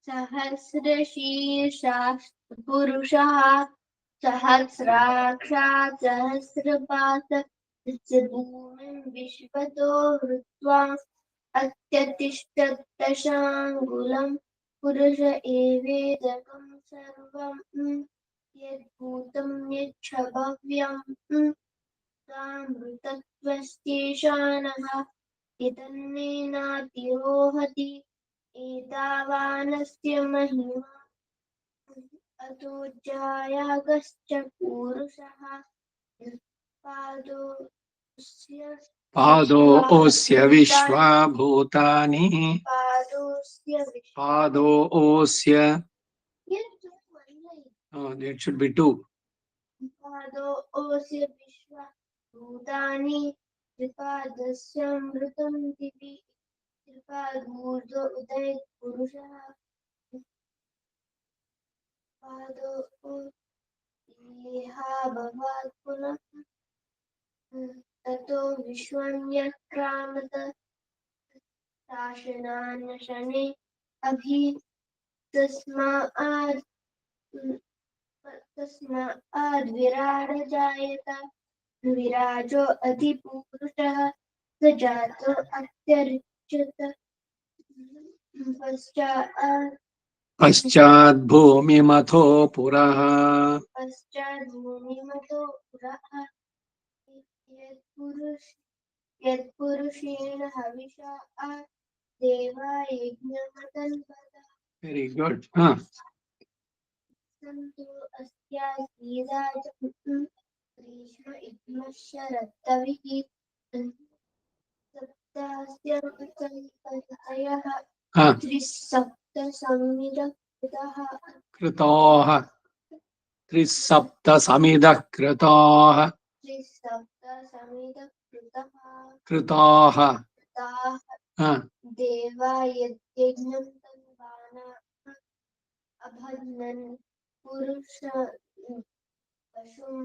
सहस्रशीर्षा पुरुषः सहस्राक्षात् सहस्रपात् भूमिं विश्वतो हृत्वा अत्यतिष्ठत्तशाङ्गुलं पुरुष एवेदकं सर्वं यद्भूतं यच्छ्वव्यं तामृतत्वस्येषानः इदन्नेनातिरोहति एतावानस्य महिमा अतो जायागश्च पूरुषः पादोऽस्य विश्वाभूतानि पादोऽस्य it should be two. पादोऽस्य विश्वभूतानि त्रिपादस्यामृतं दिवि त्रिपादूर्ध्व उदयत् पुरुषः पादो भवात् पुनः ततो विश्वम्यक्रामत शासनान्यशने अभि तस्माद् जायत विराजो अधिपुरुषः स जातो अत्यरिच्यत पश्चात् भूमिमथो पुरः यत्पुरुषेण हविषा देवा यज्ञमतन्वतः वेरी गुड सन्तो अस्यासीदाजं ग्रीष्म इद्मश्य रत्तविः सप्तास्यः त्रिसप्तसमिदः कृतोः त्रिसप्तसमिदः कृतोः कृताः देवा यज्ञं तन्वाना अभद्नन् पुरुष पशुं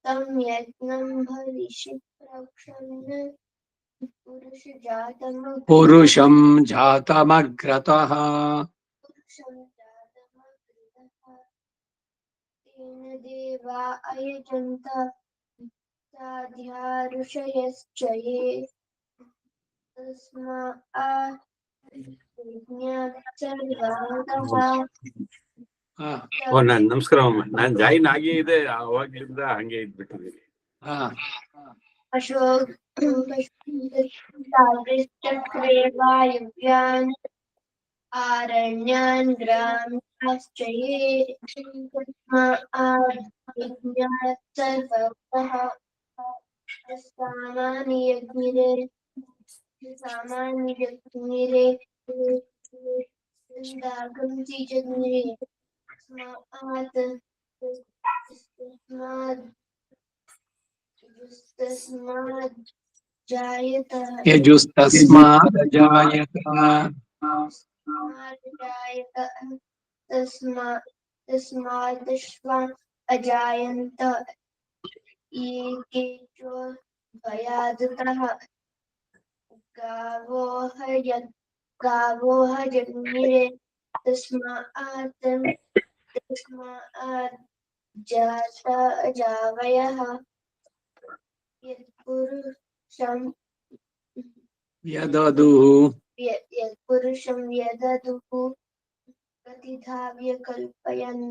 तं यज्ञं भविष्य प्रक्षन् पुरुषं जातमग्रतः तेन देवा अयजन्त साध्या ऋषयश्च ये ನಮಸ್ಕಾರ ನಾನು ಜಾಯಿನ್ ಆಗೇ ಇದೆ ಅವಾಗ್ಲಿಂದ ಹಂಗೆ ಇದ್ಬಿಟ್ಟಿದ್ದೀನಿ. वायुव्यान् आरण्यान् ग्राम्याश्च ये सर्वतः सामान्यज्ञिरे यजुस्तस्मात् जायत तस्मादश्वान् अजायन्त एकेचो भयादतः गावो हजन्मिरे तस्मात् जाता जावयः यत्पुरुषं यददुः प्रतिधाव्य कल्पयन्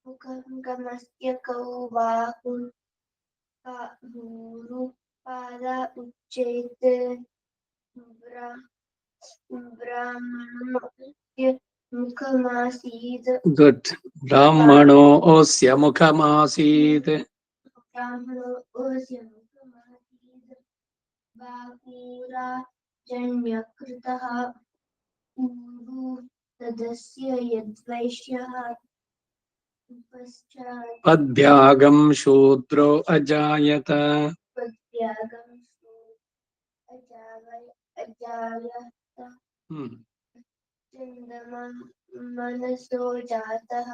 मुखगमस्य कौ बाहुरुपादा उच्चेत ब्राह्मणोऽस्य मुखमासीत् ब्राह्मणोऽस्य मुखमासीत् बाहुराजन्यकृतः ऊरु तदस्य यद्वैश्यः पद्भ्यागं शूद्रो अजायत मनसो जातः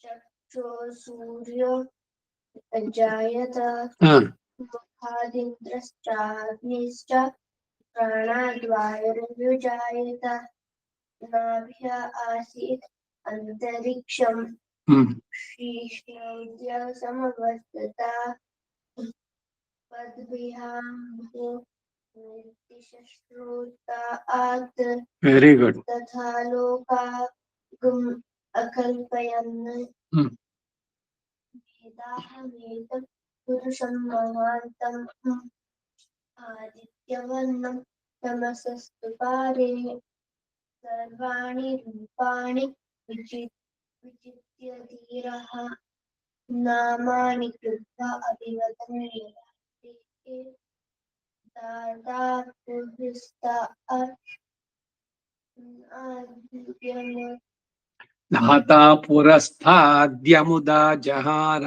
चक्षो सूर्यो अजायत मुखादिन्द्रश्चाग्निश्च प्राणाद्वायुर्युजायत नाभ्य आसीत् अन्तरिक्षं श्रीशैल्य समवर्तता पद्भिहाम्भो निर्दिशश्रुतात् वेरी गुड तथा लोकागम अकल्पयन् वेदाहमेतं पुरुषं महान्तम् आदित्यवर्णं तमसस्तु पारे सर्वाणि रूपाणि विचित्य धीरः नामानि कृत्वा अभिवदन् दाता पुरुस्ता धाता पुरस्ताद्यमुदा जहार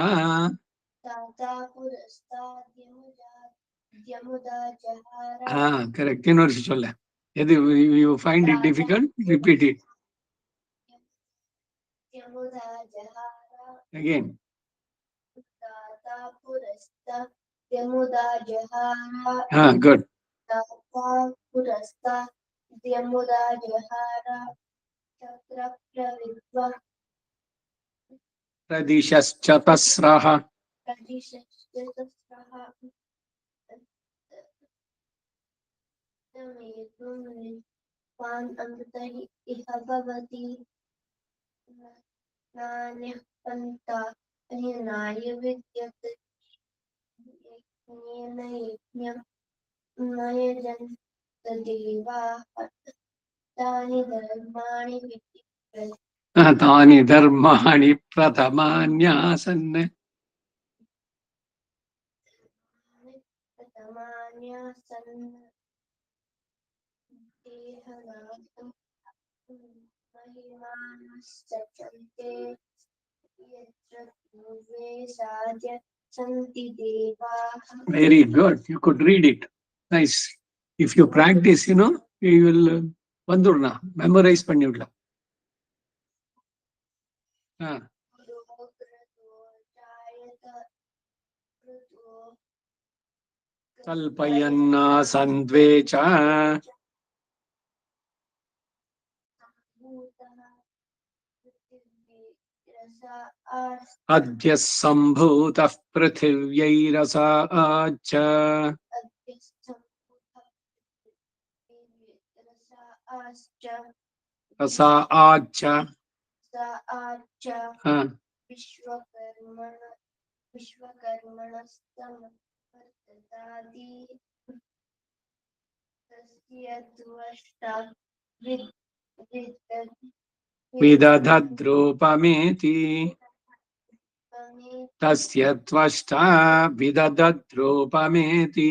दाता पुरस्ताद्यमुदा जहार correct இன்னொரு சொல்ல எது you find it difficult repeat it यमुदा जहार again दाता पुरस्ताद्यमुदा जहार good दाता पुरस्ताद्यमुदा जहार चक्र प्रविद्वा प्रदिशश्चतस्रः प्रदिशश्चतस्रः तमेतुं अमृतः इह भवति नान्यः पन्था अहिनाय विद्यते यज्ञेन यज्ञं नयजन्त देवाः तानि धर्माणि विचित्य तानि धर्माणि प्रथमान्यासन् प्रथमान्यासन् देहनाथं महिमानश्चन्ते यत्र पूर्वे साध्य सन्ति देवाः. Very good. You could read it. Nice. If you practice, you know, you will vandurna memorize pannidla. Kalpayanna sandvecha adya sambhutah prithivyairasa rasa acha विश्वकर्मणस्तमवर्ततादि तस्य द्वष्टा विदधद्रूपमेति तस्य त्वष्टा विदधद्रूपमेति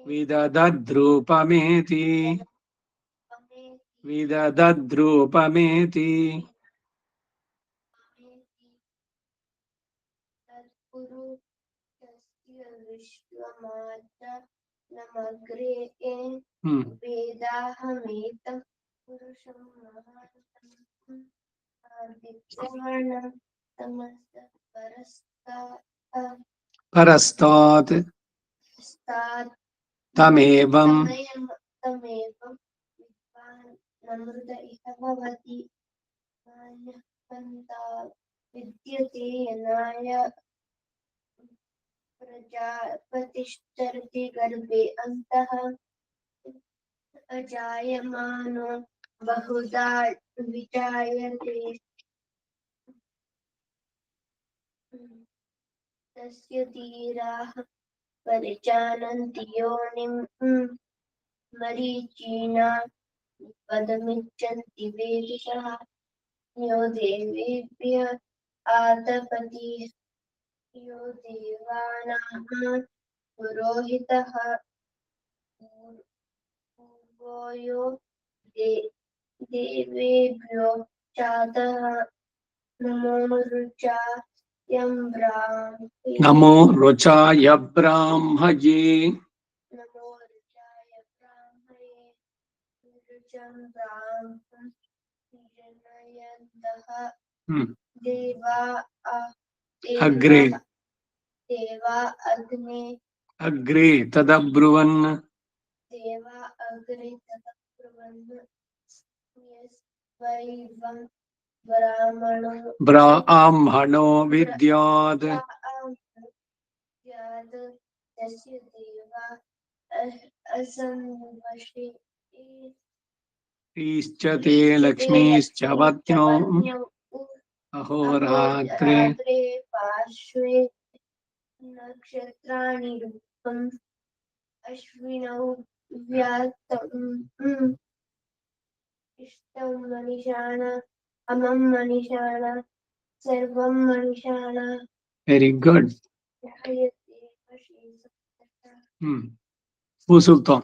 विदधद्रूपमेति विदधद्रूपमेति नमग्रे वेदाहमेतं पुरुषं महान्तम् आदित्यवर्णं तमसः परस्तात् तमेवं विद्वान् नमृत इह भवति नान्यः पन्था विद्यते यनाय प्रजापतिश्चरति गर्भे अन्तः अजायमानो बहुधा विजायते तस्य धीराः परिजानन्ति योनिं मरीचिना पदमिच्छन्ति वेदिषः यो देवेभ्यः आतपति यो देवानां पुरोहितः पूर्वो यो देवेभ्यो जातः नमो रुचाय ब्राह्मये नमो रुचाय ब्राह्मये रुचं ब्राह्मणयन्तः देवा अग्रे देवा अग्ने अग्रे तदब्रुवन् देवा अग्रितः ब्रुवन् यस्त्वैवं ब्राह्मणो ब्राह्मणो विद्यात् याद तस्य देवा असंवशे ईश्च ते लक्ष्मीश्च पत्न्यौ अहोरात्रे पार्श्वे नक्षत्राणि रूपम् अश्विनौ व्यात्तम् इष्टं मनीषाण अमं मनीषाण सर्वं मनीषाण वेरी गुड ध्यायते वशी Susultam.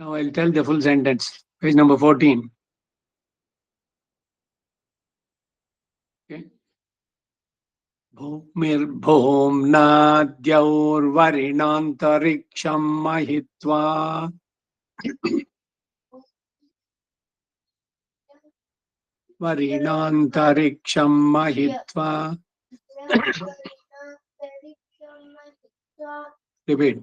Now I'll tell the full sentence. Page number 14. Okay. Bhumir-bhumnadyauvarinaantariksham mahitva varinaantariksham mahitva. Repeat.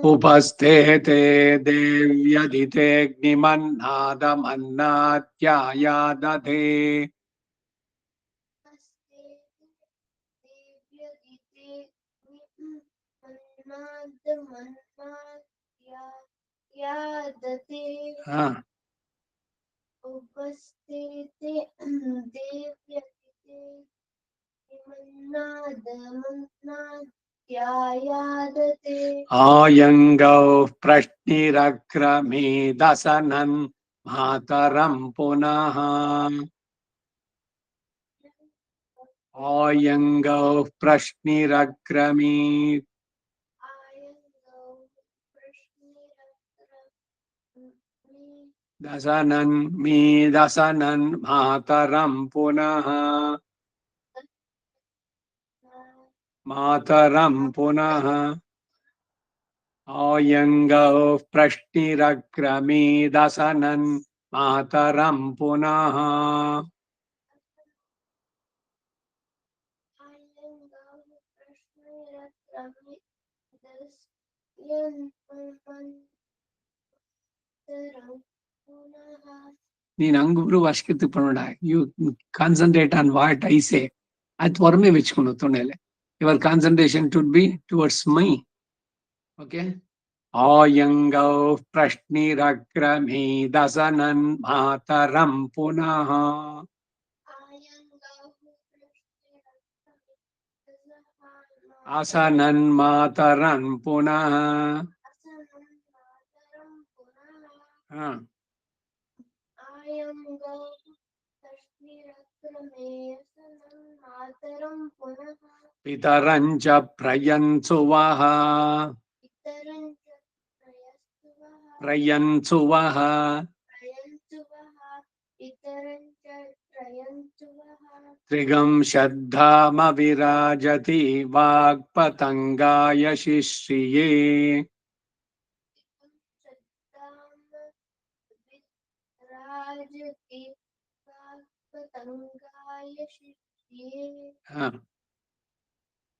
उपस्थेते देव्यदितेऽग्निमन्नादमन्नात्यायादधे उपस्थिते देव्यदिते मन्नादमन्नाद्यायादते आयङ्गौ प्रश्निरक्रमे दशनन् मातरं पुनः आयङ्गौ प्रश्निरक्रमे दशनन् मातरं पुनः मातरं पुनः आयङ्गौ प्रश्निरक्रमे दशनन् मातरं पुनः ನೀನ್ ಹಂಗೊಬ್ರು ವರ್ಷಕ್ಕೆ ಪನ್ನಡ you concentrate on what I say ಅದು ಹೊರಮೆ വെച്ചുകൊണ്ടു ತೊಣೆಲೆ your concentration should be towards my okay ಆಯಂಗೌ ಪ್ರಶ್ನಿರಕ್ರಮೇ ದಶನನ್ ಮಾತರಂ ಪುನಃ ಅಸನನ್ ಮಾತರಂ ಪುನಃ पितरञ्च प्रयन्सुवः प्रयन्सुवः त्रिगं श्रद्धामविराजति वाक्पतङ्गाय शिश्रिये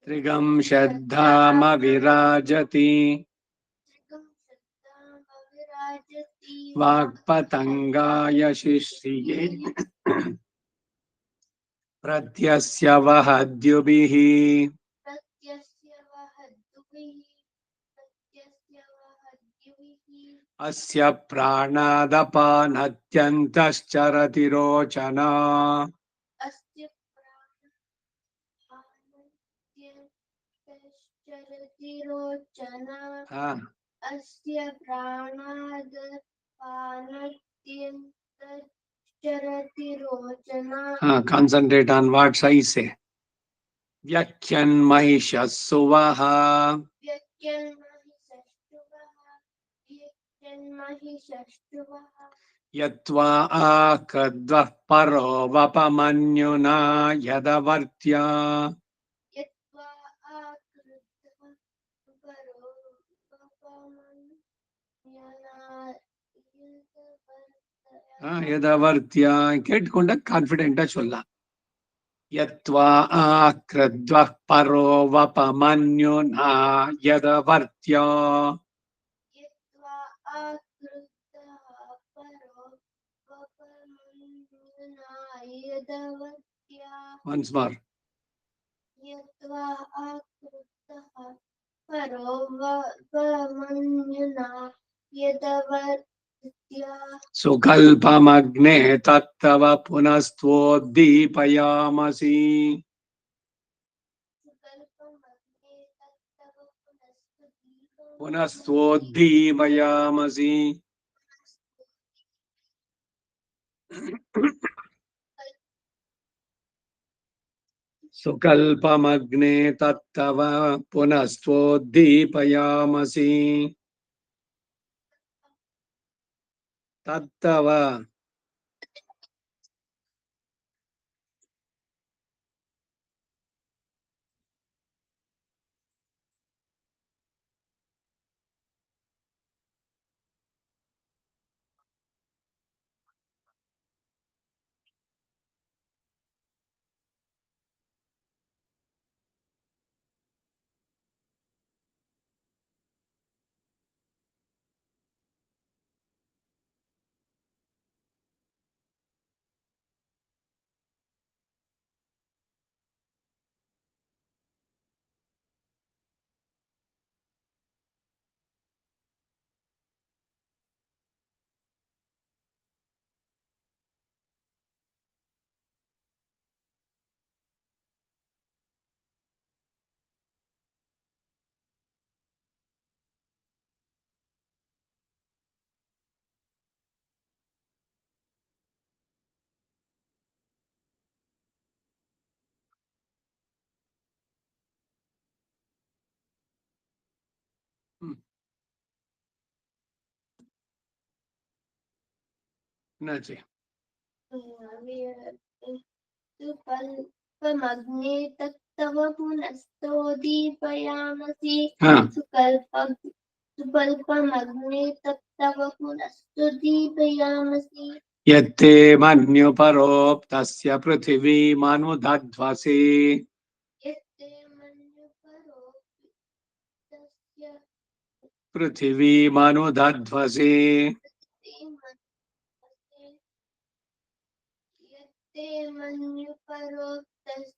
त्रिगं श्रद्धामविराजति वाक्पतङ्गाय शिश्रिये प्रत्यस्य वहद्युभिः अस्य प्राणादपानत्यन्तश्चरति रोचना अस्य प्राणादपानत्यन्तश्चरति रोचना Concentrate on what I say. Vyakyan mahishasuvaha yatva akadvah paro vapamanyuna yadavartya yadavartya ಕೇಟ್ಕೊಂಡ ಕಾನ್ಫಿಡೆಂಟ್ ಆಗಿ ಸೊಲ್ಲ यत्वा आकृद्वः परो वपमन्युना यदवर्त्य यत्वा आकृतः परो वपमन्युना यदवर्त्या once more यत्वा आकृतः परो वपमन्युना यदवर्त्या सुकल्पमग्ने तत्तव पुनस्त्वोद्दीपयामसि सुकल्पमग्ने तत्तव पुनस्त्वोद्दीपयामसि सुकल्पमग्ने तत्तव पुनस्त्वोद्दीपयामसि तत्तव नचे सुकल्पमग्ने तत्तव पुनस्तोदीपयामसि हाँ सुकल्पमग्ने तत्तव पुनस्तोदीपयामसि यत्ते मन्युपरोक्तस्य पृथिवीमनुदध्वसि यत्ते मन्युपरोक्तस्य पृथिवीमनुदध्वसि यत्ते मन्युपरोक्तस्य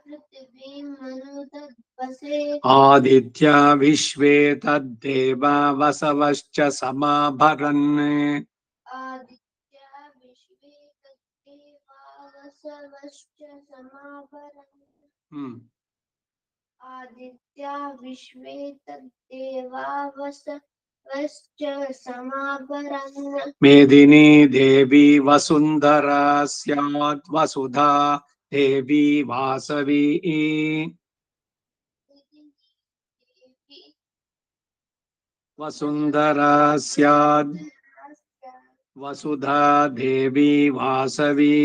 पृथिवीमनुदध्वसे आदित्या विश्वे तद्देवा वसवश्च समाभरन् आदित्या विश्वे तद्देवावसवश्च समाभरन् आदित्या विश्वे तद्देवावसवश्च समाभरन् मेदिनी देवी वसुन्धरा स्यात् वसुधा देवी वासवी वसुन्धरा स्यात् वसुधा देवी वासवी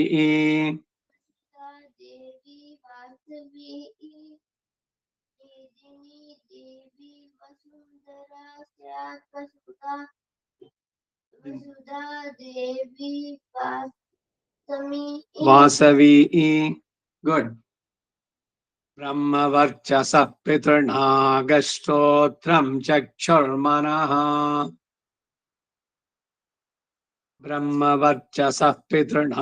देवी वासवी मेदिनी देवी वसुन्धरा स्यात् वसुधा देवी वासवी गुड ब्रह्मवर्चसः पितृणागश्रोत्रं चक्षुर्मनः ब्रह्मवर्चसः पितृणागश्रोत्रं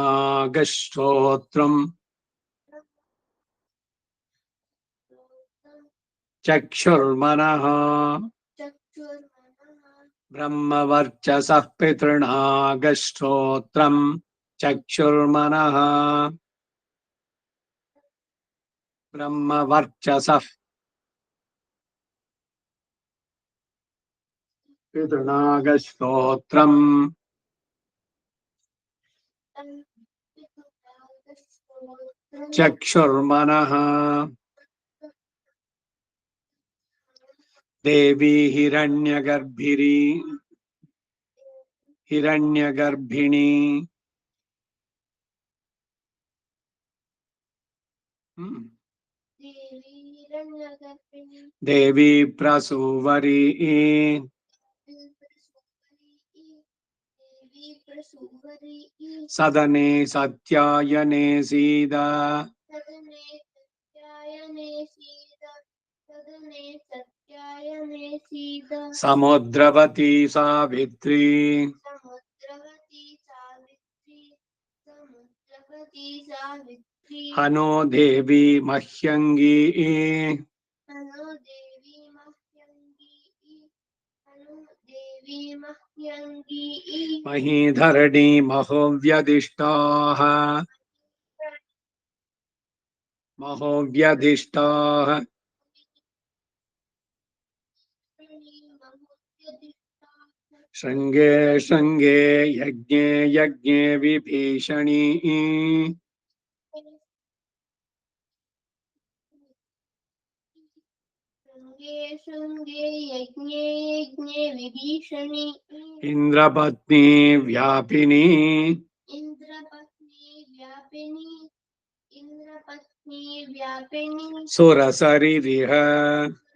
चक्षुर्मनः ब्रह्मवर्चसः पितृणागश्रोत्रं चक्षुर्मनः ब्रह्मवर्चसः पितृणागश्रोत्रं चक्षुर्मनः देवी हिरण्यगर्भिणी देवी प्रसूवरी सदने सत्यायने सीदा सदने सत्यायने सीद सदने सत्यायने सीद समुद्रवती सावित्री समुद्रवती सावित्री समुद्रवती सावित्री हनो देवी मह्यंगी हनो देवी मह्यंगी हनो देवी मह्यंगी महीधरणी महोव्यदिष्टाः महोव्यदिष्टाः शृंगे शृंगे यज्ञे यज्ञे विभीषणी शृंगे शृंगे यज्ञे यज्ञे विभीषणी इंद्रपत्नी व्यापिनी इंद्रपत्नी व्यापिनी इंद्रपत्नी व्यापिनी सुरसरिरिह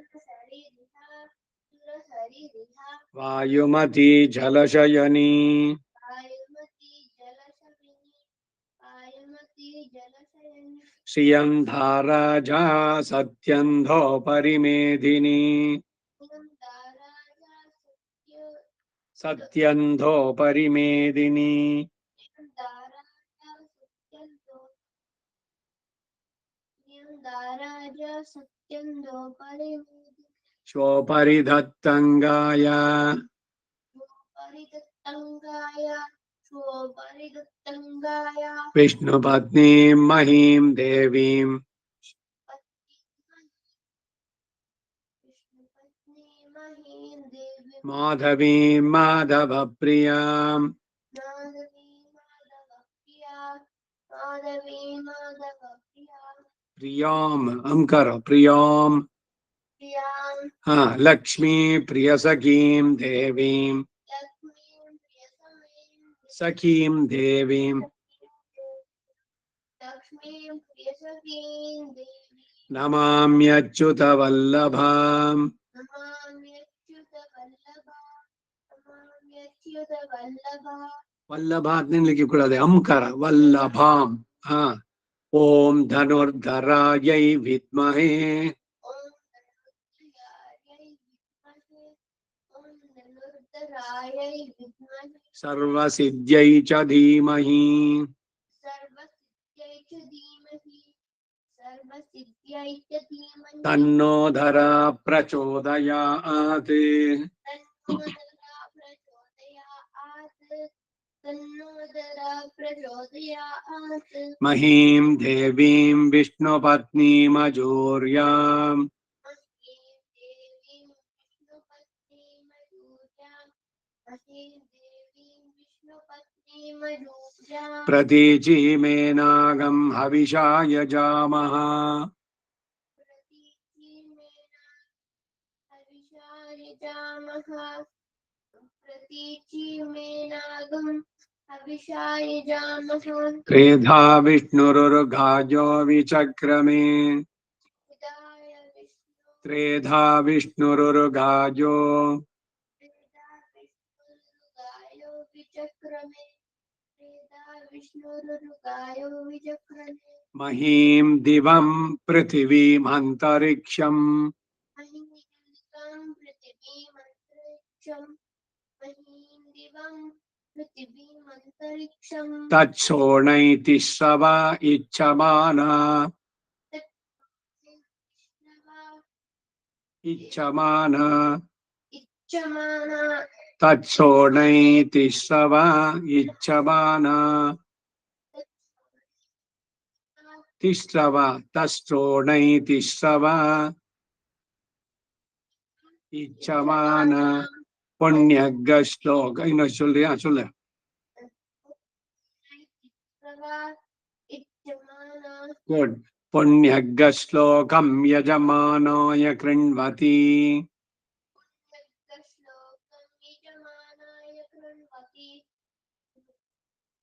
सुरसरिरिहा सुरसरिरिहा वायुमती जलशयनी वायुमती जलशयनी वायुमती जलशयनी श्रियं धाराजा सत्यन्धो परिमेधिनी दाराजा सत्यन्धो परिमेदिनी दाराजा सत्यंतो दाराजा सत्यंतो परिमेदि स्वपरिधत्तङ्गाय परिदत्तंगाय स्वपरिदत्तंगाय विष्णुपत्नीं महीं देवीं विष्णुपत्नी महीं देवी माधवीं माधवप्रियां माधवी माधवप्रिया माधवी माधवप्रिया प्रियाम् अंकर प्रियाम् प्रियां हाँ लक्ष्मी प्रियसखीं देवीं लक्ष्मीं प्रियसखीं सखीं देवीं लक्ष्मीं प्रियसखीं देवी नमाम्यच्युतवल्लभाम् नमाम्यच्युतवल्लभा नमाम्यच्युतवल्लभा वल्लभा लिखि कूडदे अंकर वल्लभाम् हाँ ओम धनुर्धरायै विद्महे ॐ धनुर्धरायै विद्महे ॐ धनुर्धरायै विद्महे सर्वसिद्ध्यै च धीमहि सर्वसिद्ध्यै च धीमहि सर्वसिद्ध्यै च धीमहि तन्नो धरा प्रचोदयात् तन्नोदरा प्रचोदयात् तन्नोदरा प्रचोदयात् महीं देवीं विष्णुपत्नीमजूर्याम् महीं देवीं विष्णुपत्नीमयूर्यां महीं देवीं विष्णुपत्नीमयूर्यां प्रतीचीमेनागं हविषा यजामः प्रतीचीमेन हविषायजामः प्रतीचीमेनागं हविषायजामः त्रेधा विष्णुरुर्गायो विचक्रमे विदाय विष्णु त्रेधा विष्णुरुर्गायो वेदा विष्णुरुगायो विचक्रमे वेदा विष्णुरुगायो विचक्रमे महीं दिवं पृथिवीमन्तरिक्षम् महीं पृथिवीमन्तरिक्षं महीं दिवं पृथिवीमन्तरिक्षं तच्छोणैतिश्रव इच्छमाना इच्छमाना इच्छमाना तच्छोणैतिश्रव इच्छमाना तिश्रव तश्चोणैतिश्रव इच्छमाना पुण्यग्श्लोक இன்னும் சொல்றியா சொல்லு इच्छमाना गुड पुण्यग्श्लोकं यजमानाय कृण्वति पुण्यग्श्लोकं यजमानाय कृण्वति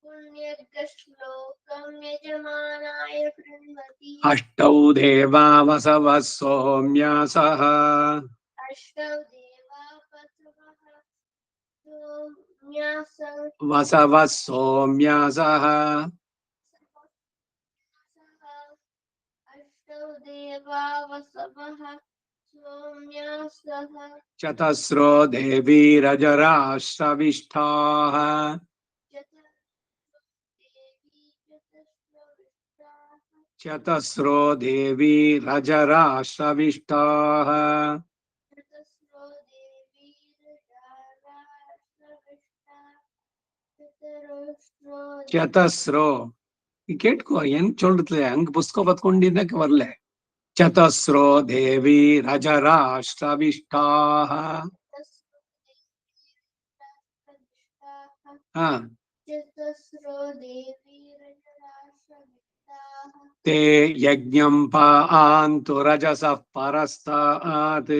पुण्यग्श्लोकं यजमानाय कृण्वति अष्टौ देवा वसवः सौम्यासः अष्टौ देवा सौम्यासः वसवः सौम्यासः देवावसवः सोम्यासः चतस्रो देवीरजराश्रविष्ठाः चतस्रो देवीरजराश्रविष्टाः चतस्रो கேட்கோ என் சொல்றது அங்க புஸ்தகம் பத்துக்கொண்டிருந்தக்கு வரல चतस्रो देवी रजराष्ट्रविष्टाः ते यज्ञं पान्तु रजसः परस्तात्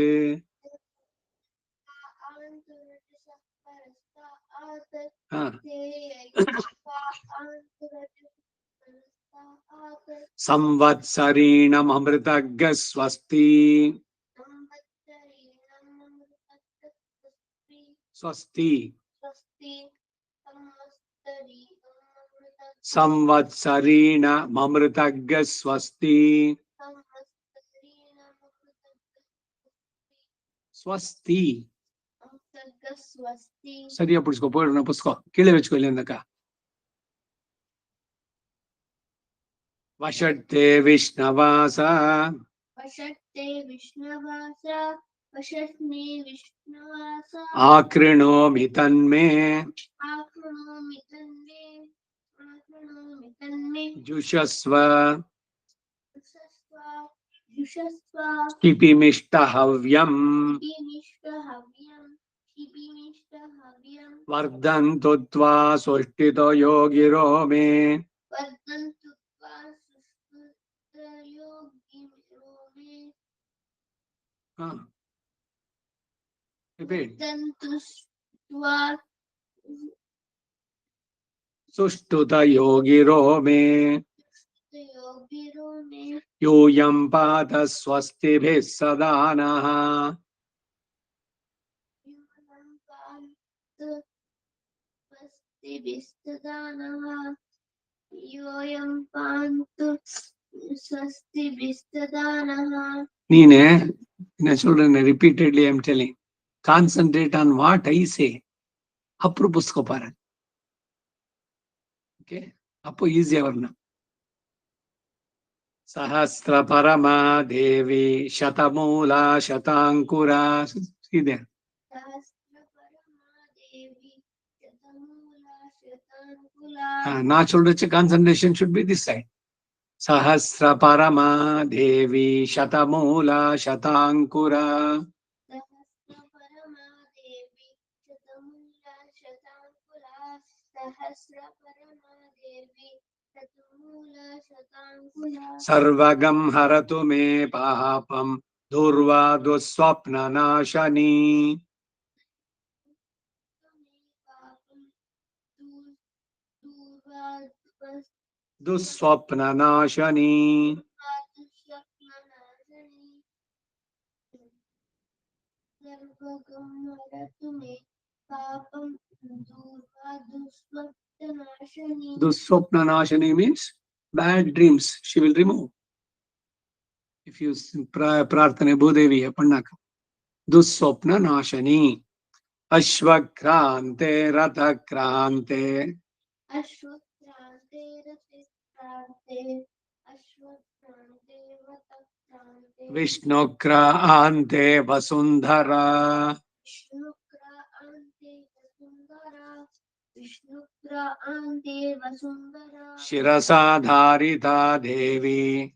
संवत्सरीणमृतज्ञ स्वस्ति स्वस्ति संवत्सरीणमृतज्ञ स्वस्ति स्वस्ति சரியா புடிச்சுக்கோ போயிடணும் புஸ்தகம் கீழே வச்சுக்கோ இல்லையாக்கா वषट्ते विष्णवास आकृणोमि तन्मे जुषस्व क्षिपिमिष्टहव्यम् वर्धन्तु त्वा सुष्ठितो योगिरो मे सुष्ठुत योगिरो मे यूयं पात स्वस्तिभिः सदा नः நீனே நான் சொல்றேன் repeatedly I'm telling concentrate on what I say அப்புறம் புஸ்தகம் பாரு ஓகே அப்போ ஈஸியா வரணும் सहस्र परमा देवी शतमूला शतांकुरा सीधे நான் சொல்றச்சு concentration should be this side सहस्र परमा देवी शतमूला शतांकुरा सर्वगं हरतु मे पापं दूर्वा दुःस्वप्ननाशनी दुःस्वप्ननाशनी दुःस्वप्ननाशनी means bad dreams she will remove if you प्रार्थने Bhudevi पन्नाक दुःस्वप्ननाशनी अश्वक्रांते रथक्रांते विष्णुक्रांते Vasundhara शिरसा धारिता देवी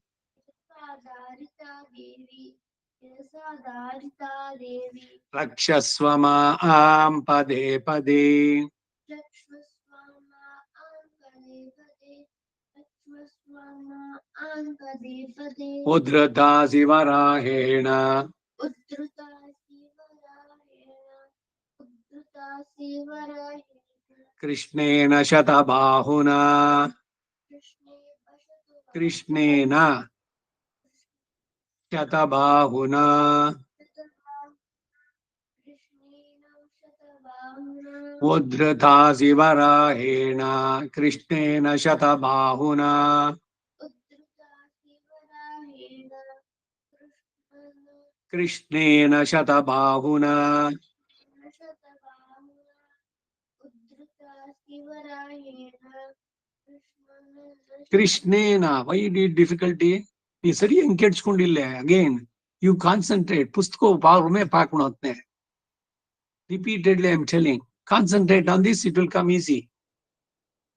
रक्षस्व मां पदे पदे उद्धृता शिवराहेण कृष्णेन शतबाहुना कृष्णेन शतबाहुना उद्धृता शिवराहेण कृष्णेन शतबाहुना कृष्णेन शतबाहुना शतबाहुना उद्धृता शिवरायेण ಕೃಷ್ಣೇನ. Why did difficulty? ನೀ ಸರಿ ಹಂಗೆ ಕೆಡ್ಸ್ಕೊಂಡಿಲ್ಲ. Again you concentrate. ಪುಸ್ತಕ ಬಾರ್ಮೆ ಪಾಕ್ಣೋತ್ನೆ. Repeatedly I am telling, concentrate on this, it will come easy.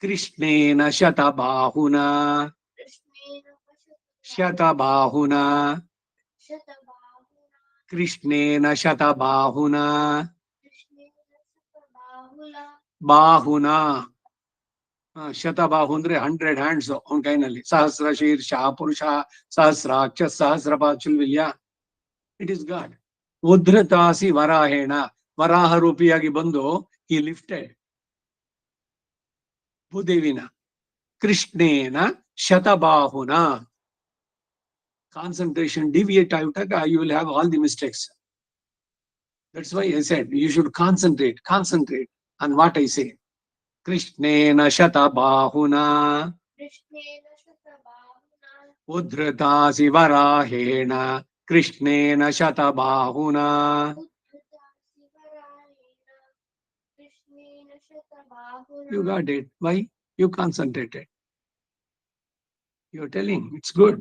Krishnena shatabahuna. Shatabahuna. Krishnena shatabahuna. Bahuna. ಶತಬಾಹು ಅಂದ್ರೆ 100 hands ಅವನ ಕೈನಲ್ಲಿ. ಸಹಸ್ರ ಶೀರ್ಷ ಪುರುಷ, ಸಹಸ್ರಾಕ್ಷ, ಸಹಸ್ರಪಾಚುಲ್ವಿಲ್ಯ. It is God. ಉದ್ಧತಾಸಿ ವರಾಹೇಣ. ವರಾಹ ರೂಪಿಯಾಗಿ ಬಂದು ಈ ಲಿಫ್ಟೆಡ್ ಭೂದೇವಿನ. ಕೃಷ್ಣೇನ ಶತಬಾಹುನ. ಕಾನ್ಸಂಟ್ರೇಷನ್ ಡಿವಿಯೇಟ್ ಆಗಿಬಿಟ್ಟಾಗ you will have all the mistakes. That's why I said you should concentrate on what I say. ಕೃಷ್ಣೇನ ಶತಬಾಹುನ ಉದ್ಧತಾಸಿ ವರಾಹೇಣ. ಕೃಷ್ಣೇನ ಶತಬಾಹುನ. You got it. Why? You concentrated. You're telling it's good.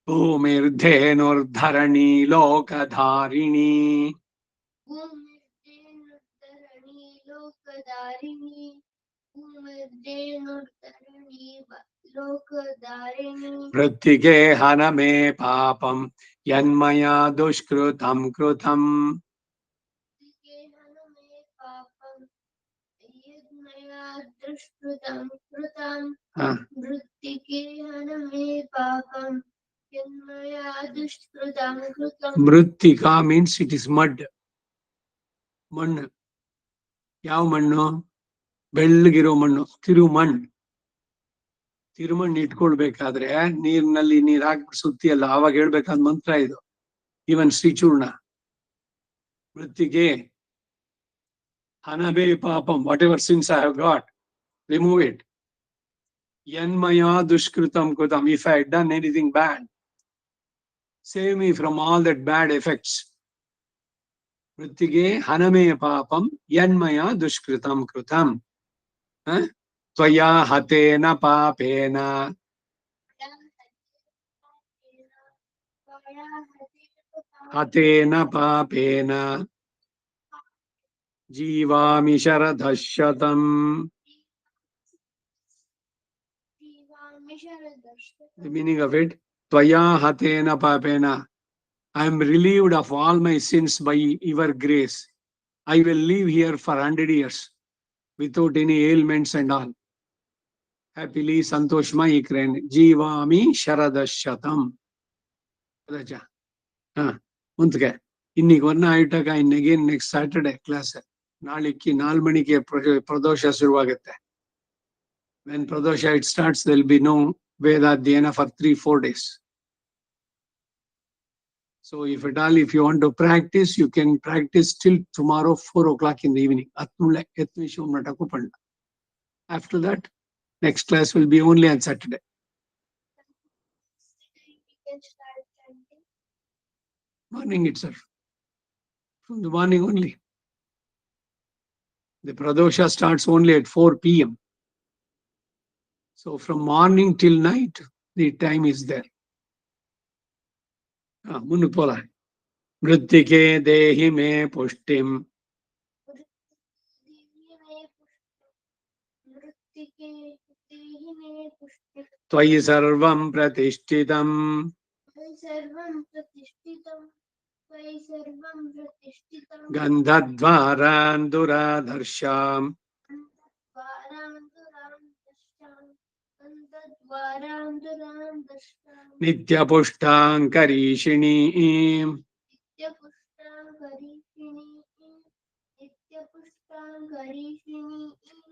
ಭೂಮಿರ್ಧೇನುರ್ಧರಣಿ ಲೋಕಧಾರಿಣಿ. ವೃತ್ತಿಗೆ ಹನಮೇ ಪಾಪಂ ಯನ್ಮಯಾ ದುಷ್ಕೃತಂ ಕೃತಂ. ಮೃತ್ತಿಕಾ ಮೀನ್ಸ್ ಇಟ್ ಇಸ್ ಮಡ್. ಮಣ್ಣು. ಯಾವ ಮಣ್ಣು? ಬೆಳ್ಳಗಿರೋ ಮಣ್ಣು, ತಿರುಮಣ್ಣು. ತಿರುಮಣ್ಣು ಇಟ್ಕೊಳ್ಬೇಕಾದ್ರೆ ನೀರಿನಲ್ಲಿ ನೀರ್ ಹಾಕಿ ಸುತ್ತಿಯಲ್ಲ, ಆವಾಗ ಹೇಳ್ಬೇಕಾದ ಮಂತ್ರ ಇದು. ಇವನ್ ಶ್ರೀಚೂರ್ಣ. ಮೃತ್ತಿಗೆ ಹನಬೇ ಪಾಪಂ, what ever sins I have got, remove it. ಯನ್ಮಯಾ ದುಷ್ಕೃತಂ ಕೃತಂ, if I had done anything bad, save me from all that bad effects. ವೃತ್ತಿಗೆ ಹನಮೇ ಪಾಪಂ ಯನ್ಮಯಾ ದುಷ್ಕೃತಂ ಕೃತಂ. ತ್ವಯಾ ಹತೇನ ಪಾಪೇನ. ಹತೇನ ಪಾಪೇನ ಜೀವಾಮಿ ಶರದಶತಂ. The meaning of it, Tvaya hatena papena. I am relieved of all my sins by your grace. I will live here for 100 years without any ailments and all. Happily santoshmayi krene. Jivami sharadashatam. Raja. ಮುಂದಕ್ಕೆ ಇನ್ನೀಗ 1 ಆಯ್ತಾಗ ಇನ್ನೇನ್ next Saturday class. ನಾಳಿಕ್ಕೆ 4 ಮಣಿಗೆ ಪ್ರದೋಷ ಶುರುವಾಗುತ್ತೆ. When Pradosha it starts, there will be no Vedadhyayana for 3-4 days. So if at all, if you want to practice, you can practice till tomorrow 4 o'clock in the evening. After that, next class will be only on Saturday. Morning itself. From the morning only. The Pradosha starts only at 4 p.m. So from morning till night, the time is there. Munupola. Mrittike dehi me pushtim. Tvayi sarvam pratishtitam. Gandhadvaran duradharsham. Nitya pushtankarishini.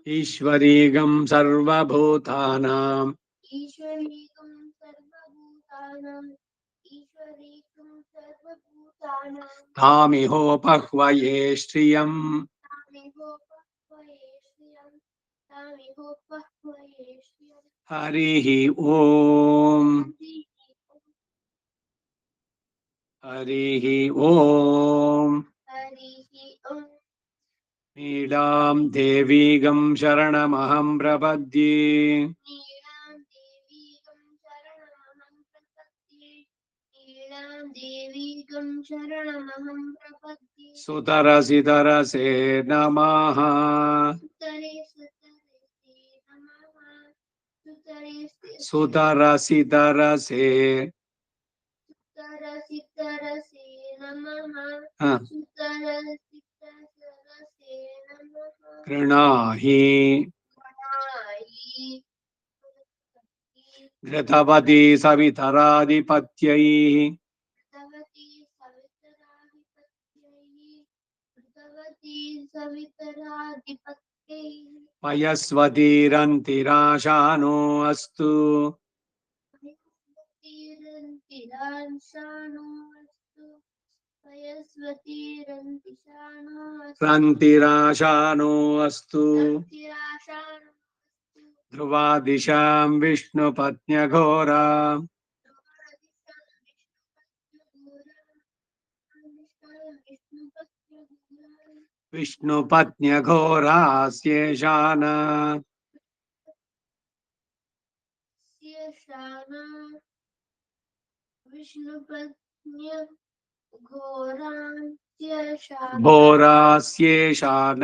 Ishwarigam sarvabhutanam. Tamiho shriyam. Harihi Om. हरिः ओम् हरिः ॐ नीलां देवीगं शरणमहं प्रपद्ये नीलां देवीगं शरणमहं प्रपद्ये नीलां देवीगं शरणमहं प्रपद्ये सुतरसि तरसे नमः सुतरे सुतरे नमः सुतरे सुतरसि तरसे तरसि तरसे नमः हा, सुतरसि तरसे नमः गृणाहि गणायि घृतवती सवितराधिपत्यैः भगवती सवितराधिपत्यैः भगवती सवितराधिपत्यैः पयस्वतीरन्तिराशानो अस्तु पयस्वतीरन्तिराशानो अस्तु पयस्वतीरन्तिशानो अस्तु रन्तिराशानो अस्तु रन्तिराशानो अस्तु ध्रुवादिशां विष्णुपत्न्यघोरा विष्णुपत्न्यघोरास्येषान विष्णुपत्न्य घोरान् घोरास्येषान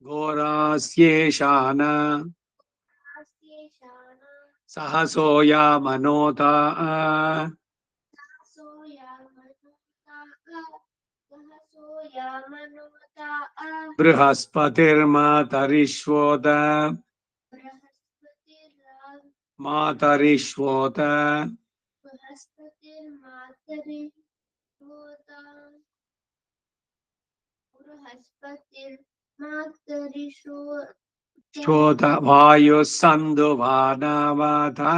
घोरास्येषान सहसोयामनोता बृहस्पतिर्मातरिष्वोत मातरिष्वोत श्वोत वायुः सन्दुवानावाता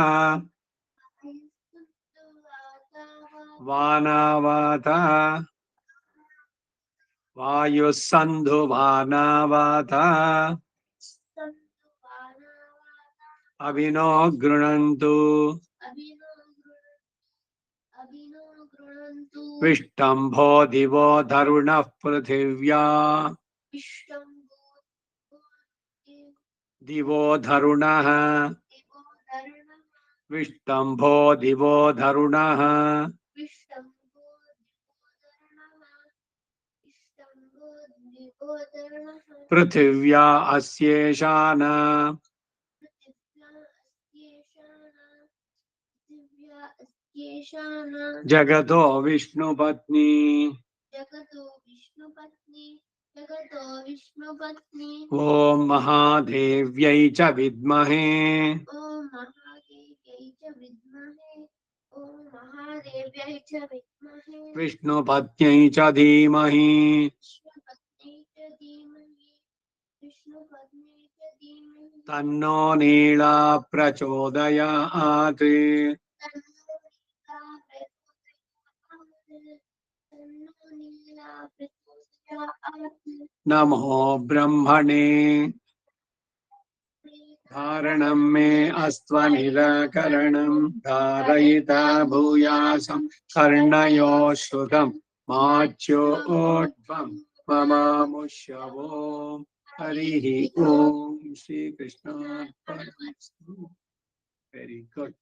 वानावाता वायुः सन्दुवानावाता अभिनो गृणन्तु विष्टम्भो दिवो धरुणः पृथिव्या दिवो धरुणः विष्टम्भो दिवो धरुणः पृथिव्या अस्येषान जगतो विष्णुपत्नी ॐ महादेव्यै च विद्महे विष्णुपत्न्यै च धीमहि तन्नो नीला प्रचोदयात् नमो ब्रह्मणे धारणं मे अस्त्वनिराकरणं धारयिता भूयासं कर्णयो श्रुतं माच्योद्भं ममामुष्यवो हरिः ॐ श्रीकृष्णार्पणमस्तु वेरी गुड।